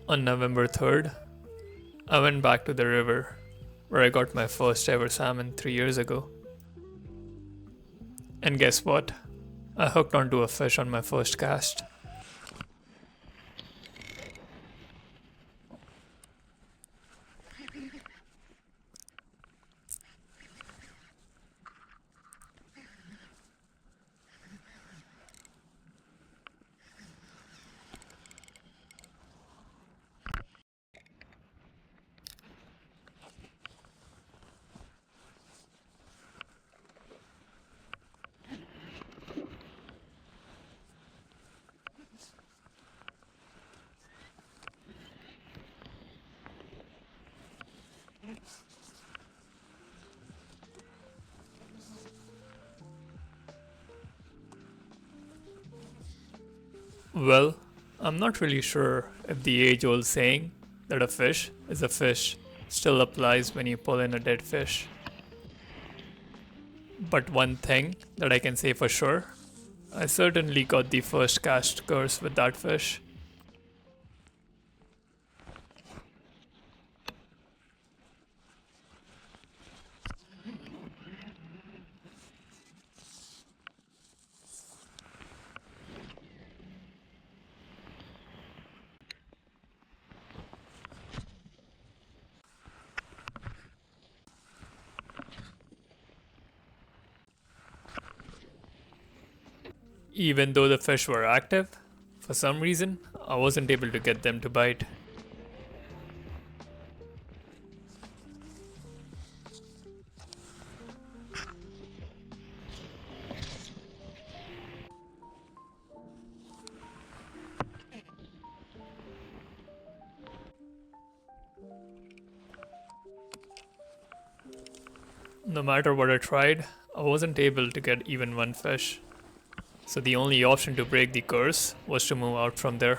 On November 3rd, I went back to the river where I got my first ever salmon 3 years ago. And guess what? I hooked onto a fish on my first cast. Well, I'm not really sure if the age-old saying that a fish is a fish still applies when you pull in a dead fish. But one thing that I can say for sure, I certainly got the first cast curse with that fish. Even though the fish were active, for some reason, I wasn't able to get them to bite. No matter what I tried, I wasn't able to get even one fish. So the only option to break the curse was to move out from there.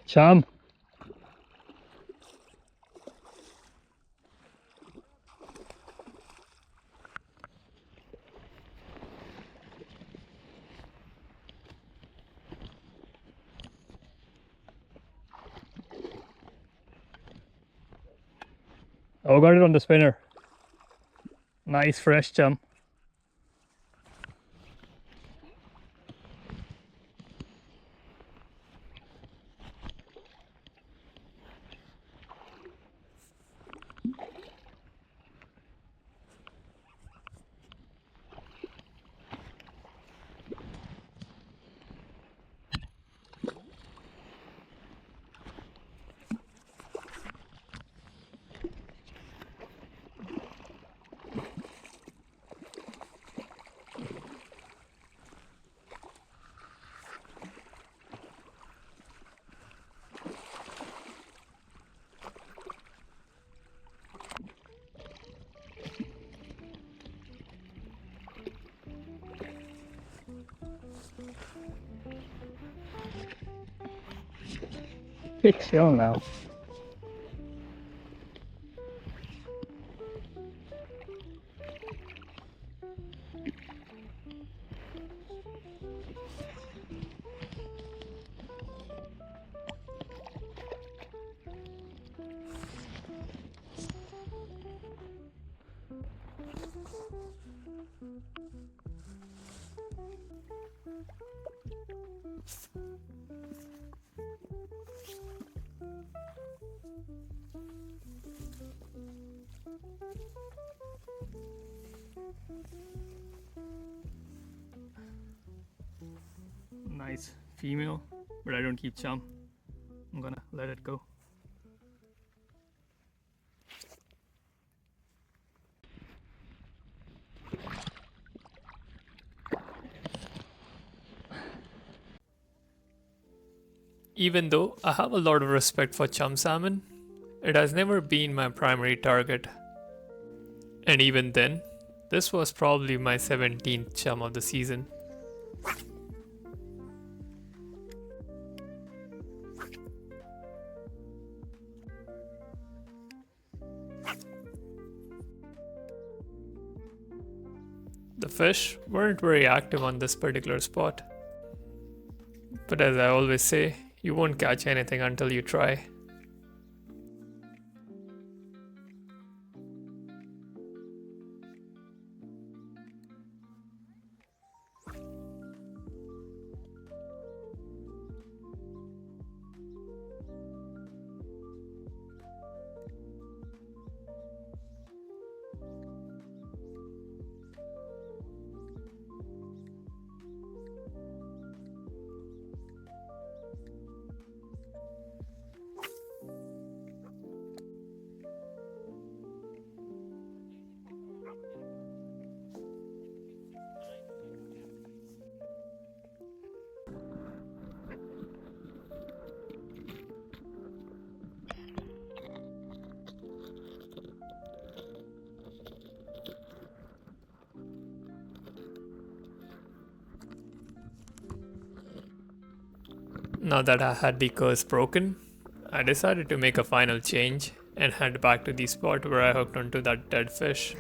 Chum. Oh, got it on the spinner. Nice fresh chum. Big still now. Nice female, but I don't keep chum. I'm gonna let it go. Even though I have a lot of respect for chum salmon, it has never been my primary target. And even then, this was probably my 17th chum of the season. The fish weren't very active on this particular spot. But as I always say, you won't catch anything until you try. Now that I had the curse broken, I decided to make a final change and head back to the spot where I hooked onto that dead fish.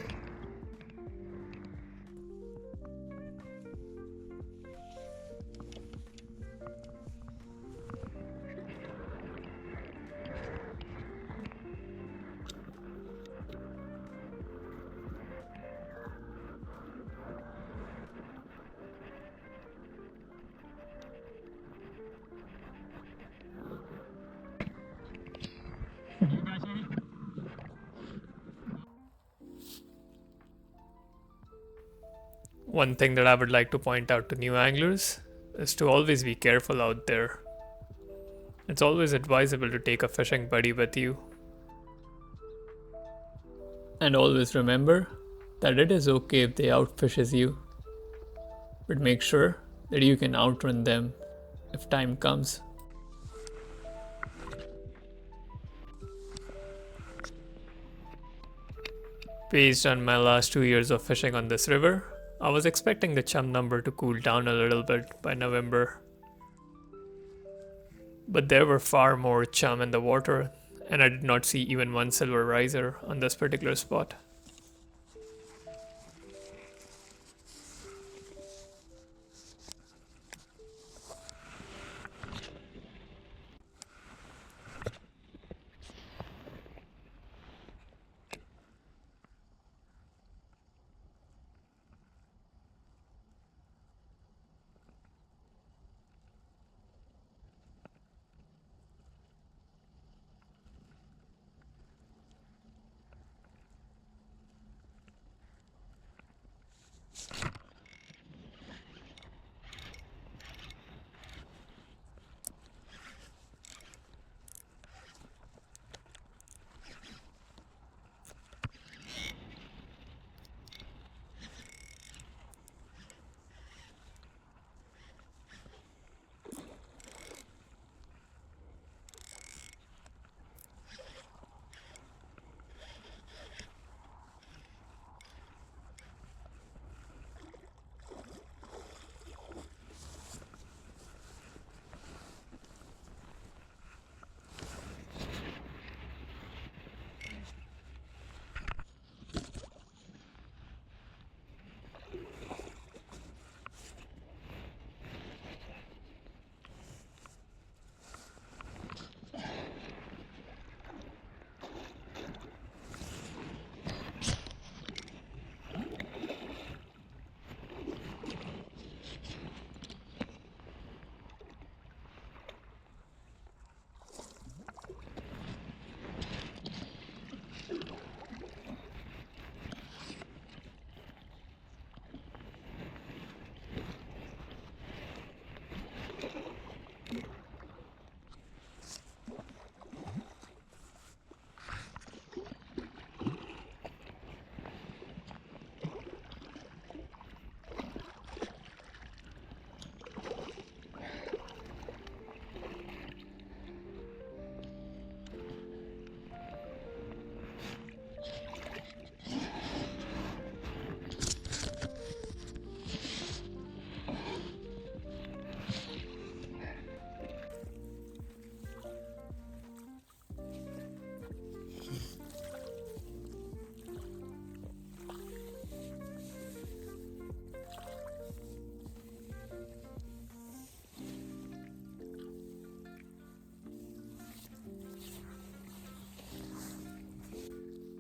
One thing that I would like to point out to new anglers is to always be careful out there. It's always advisable to take a fishing buddy with you. And always remember that it is okay if they outfishes you. But make sure that you can outrun them if time comes. Based on my last 2 years of fishing on this river, I was expecting the chum number to cool down a little bit by November. But there were far more chum in the water, and I did not see even one silver riser on this particular spot.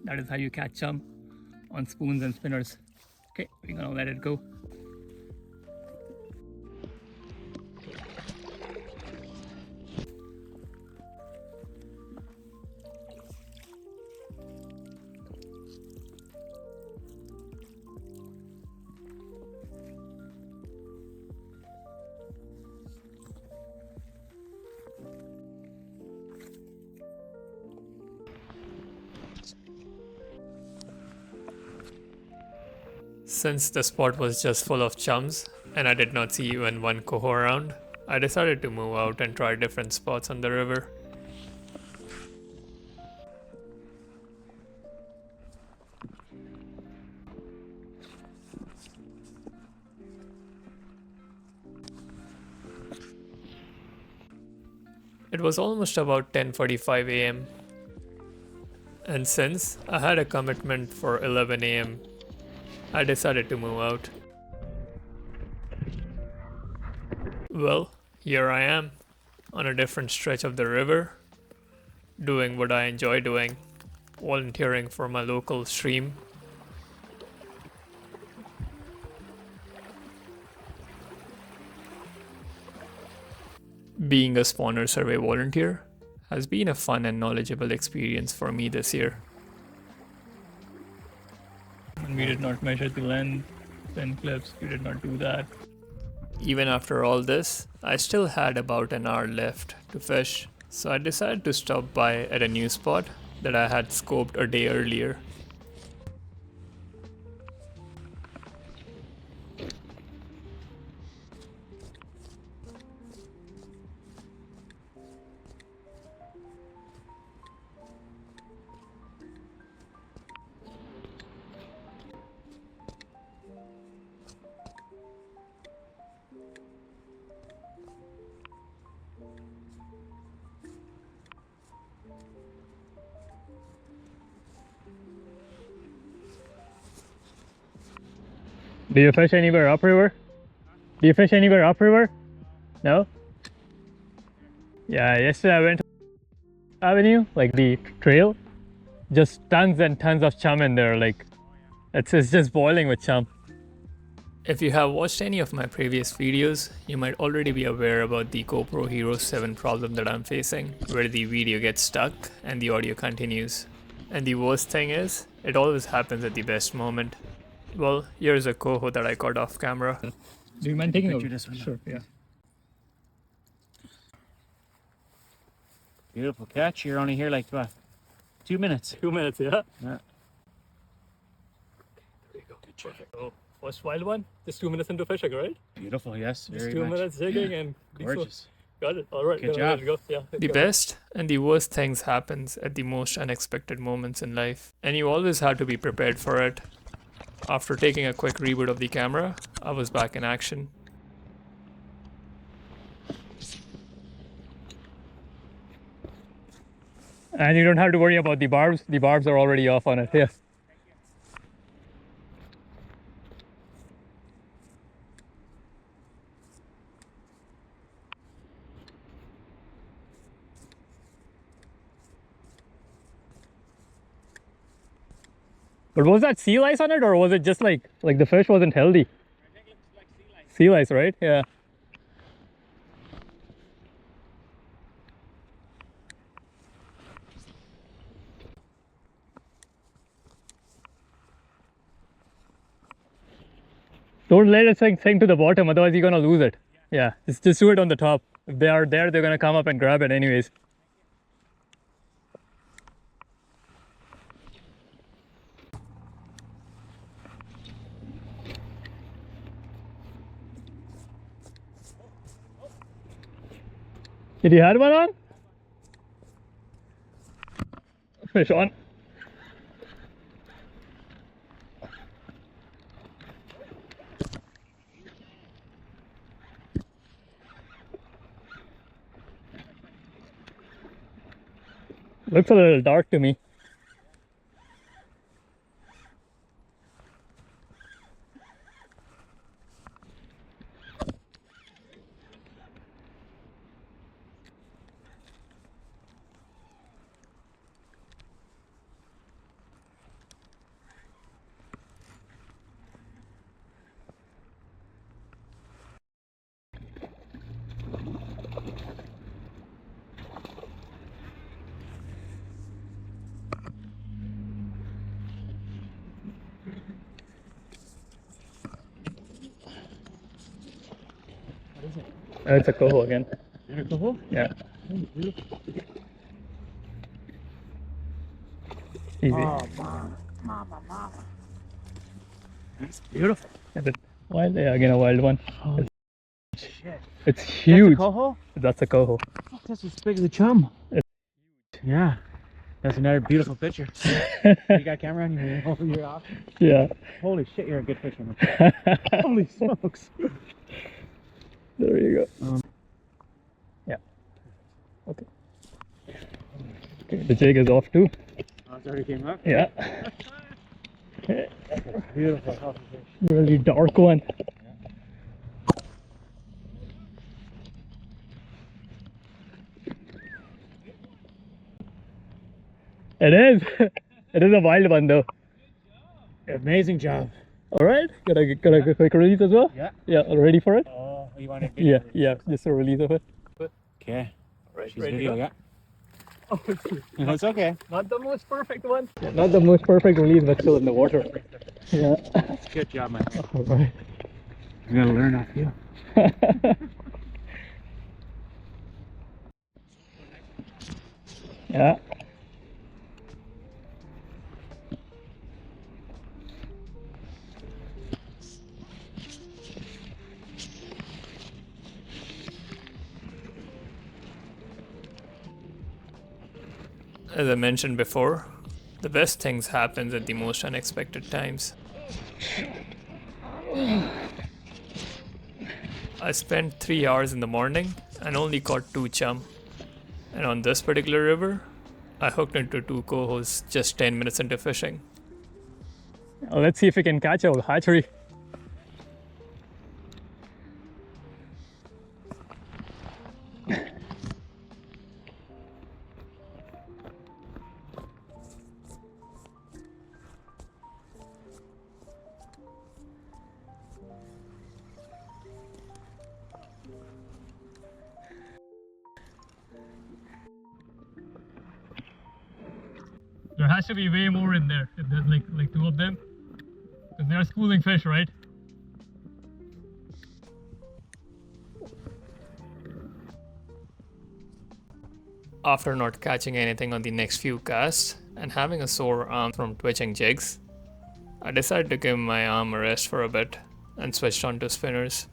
That is how you catch chum on spoons and spinners. Okay, we're gonna let it go. Since the spot was just full of chums and I did not see even one coho around, I decided to move out and try different spots on the river. It was almost about 10:45 am, and since I had a commitment for 11 am, I decided to move out. Well, here I am, on a different stretch of the river, doing what I enjoy doing, volunteering for my local stream. Being a spawner survey volunteer has been a fun and knowledgeable experience for me this year. And we did not measure the length, pin clips, we did not do that. Even after all this, I still had about an hour left to fish, so I decided to stop by at a new spot that I had scoped a day earlier. Do you fish anywhere upriver? Do you fish anywhere upriver? No? Yeah, yesterday I went to Avenue, like the trail. Just tons and tons of chum in there, like it's just boiling with chum. If you have watched any of my previous videos, you might already be aware about the GoPro Hero 7 problem that I'm facing, where the video gets stuck and the audio continues. And the worst thing is, it always happens at the best moment. Well, here's a coho that I caught off camera. Do you mind taking Picture a this one. Sure, yeah. Beautiful catch. You're only here like what? 2 minutes. 2 minutes, yeah? Yeah. There you go. Oh, first wild one, just 2 minutes into fishing, right? Beautiful, yes. Just Very 2 much. minutes jigging and Gorgeous. got it. All right, Good gonna let job. it go. Yeah. The go. best and the worst things happens at the most unexpected moments in life, and you always have to be prepared for it. After taking a quick reboot of the camera, I was back in action. And you don't have to worry about the barbs. The barbs are already off on it. Yeah. But was that sea lice on it, or was it just like the fish wasn't healthy? I think it looks like sea lice. Sea lice, right? Yeah. Don't let it sink to the bottom, otherwise you're gonna lose it. Yeah, just do it on the top. If they are there, they're gonna come up and grab it anyways. Did you have one on? Fish on. Looks a little dark to me. It's a coho again. You're a coho? Yeah. Beautiful. Easy. Oh, mama. That's beautiful. Is it wild? Yeah, again a wild one. Holy shit. It's huge. That's a coho? That's a coho. Fuck, that's as big as a chum. It's Yeah. That's another beautiful picture. You got a camera on you? Oh, you're off. Yeah. Holy shit, you're a good fisherman. Holy smokes. There you go. Yeah. Okay. Okay. The jig is off too. Oh, it's already came up? Yeah. Beautiful, healthy fish. Really dark one. It is. It is a wild one though. Amazing job. All right. Got a quick release as well. Yeah. Yeah. Ready for it? Oh, you want to Yeah. Yeah. Just a release of it. Okay. Right. She's video, yeah. Oh, it's okay. Not the most perfect one. Yeah, not the most perfect release, but still in the water. Yeah. Good job, man. All right. I'm gonna learn off you. Yeah. As I mentioned before, the best things happen at the most unexpected times. I spent 3 hours in the morning and only caught 2 chum. And on this particular river, I hooked into 2 cohos just 10 minutes into fishing. Let's see if we can catch a hatchery. There has to be way more in there if there's like 2 of them. Because they are schooling fish, right? After not catching anything on the next few casts and having a sore arm from twitching jigs, I decided to give my arm a rest for a bit and switched on to spinners.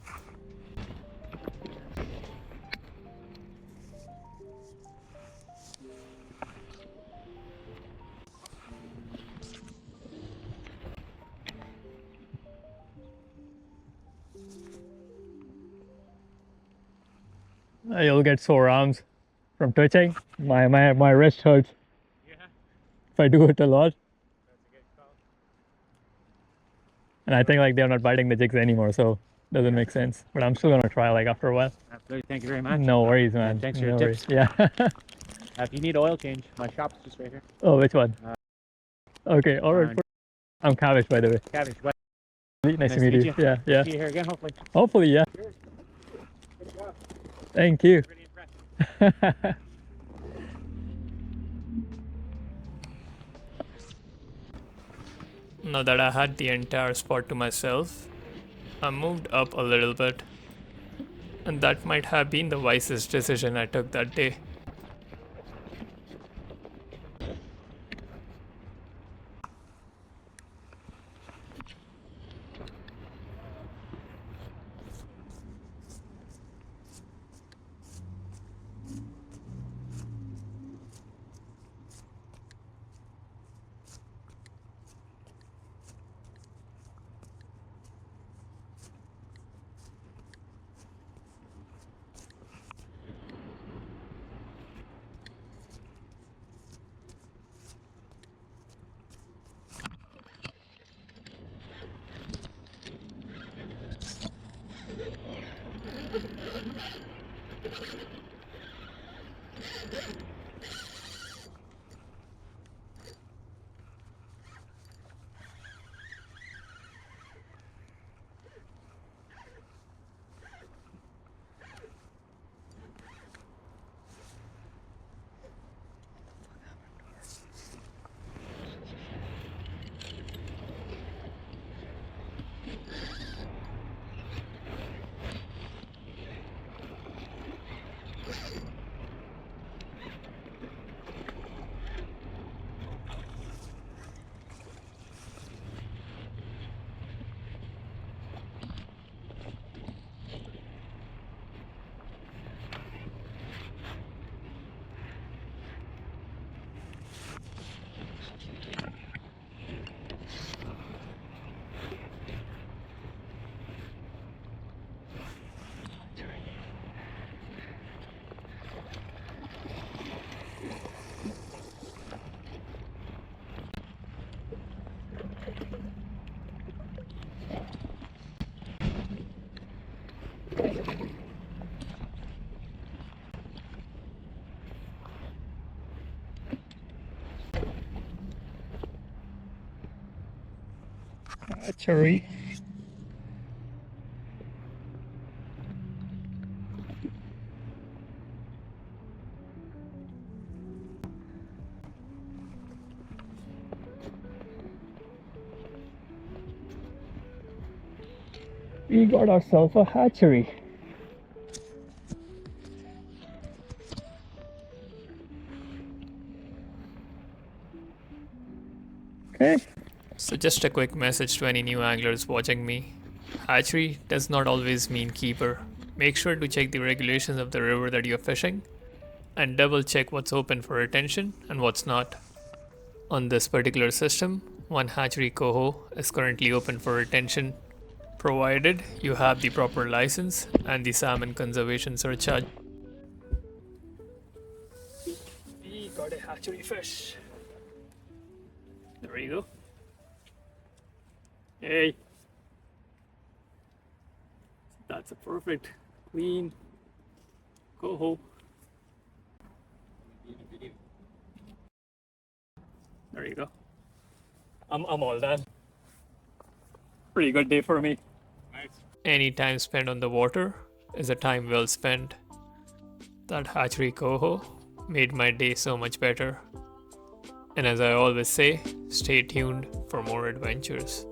You'll get sore arms from twitching. My wrist hurts. Yeah. If I do it a lot. That's a good call. And I think like they're not biting the jigs anymore, so doesn't make sense. But I'm still gonna try like after a while. Absolutely. Thank you very much. No worries, man. Thanks for no your worries. tips. Yeah. If you need oil change, my shop's just right here. Oh, which one? Okay, alright. Fine. I'm Kavish, by the way. Cabbage. What? Nice to meet you. Yeah, yeah. See you here again, hopefully. Hopefully, yeah. Cheers. Good job. Thank you. Pretty impressive. Now that I had the entire spot to myself, I moved up a little bit, and that might have been the wisest decision I took that day. hatchery. We got ourselves a hatchery. Okay. So just a quick message to any new anglers watching me. Hatchery does not always mean keeper. Make sure to check the regulations of the river that you're fishing and double check what's open for retention and what's not. On this particular system, one hatchery coho is currently open for retention, provided you have the proper license and the salmon conservation surcharge. We got a hatchery fish. There you go. Hey. That's a perfect, clean coho. There you go. I'm all done. Pretty good day for me. Nice. Any time spent on the water is a time well spent. That hatchery coho made my day so much better. And as I always say, stay tuned for more adventures.